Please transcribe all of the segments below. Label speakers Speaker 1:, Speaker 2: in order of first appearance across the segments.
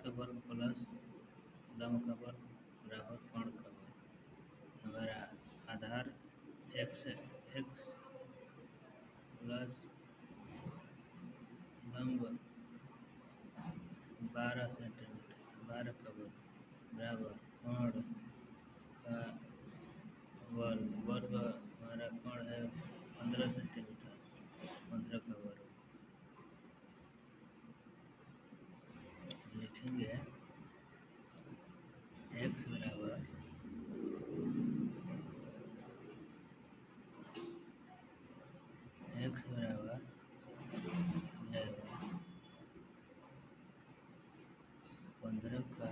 Speaker 1: का वर्ग प्लस लंब का वर्ग बराबर कोण का वर्ग। हमारा आधार x प्लस लंब 12 सेंटीमीटर, तो 12 का वर्ग बराबर कोण का वर्ग हमारा कोण है 15 सेंटीमीटर, 15 का वर्ग लिखेंगे। x बराबर जाएगा 15 का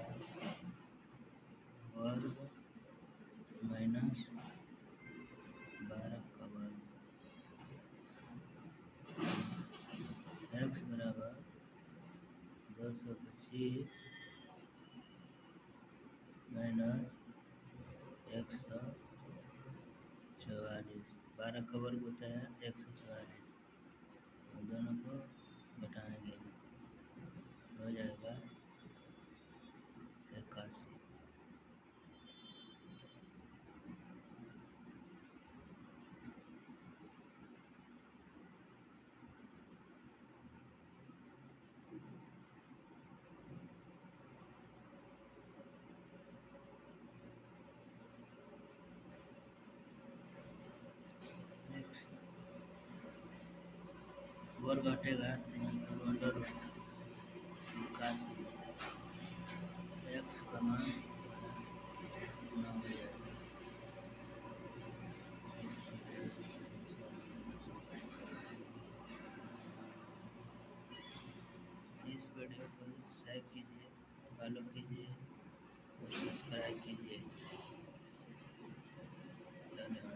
Speaker 1: वर्ग माइनस 12 का वर्ग। x बराबर 225 माइनस 144, 12 का वर्ग होता है 144, दोनों को घटाएंगे हो जाएगा 81। वर्ग हटेगा तो यहाँ पर अंडर रूट एक्स का मान गुना हो जाएगा। इस वीडियो को शेयर कीजिए, फॉलो कीजिए और सब्सक्राइब कीजिए। धन्यवाद।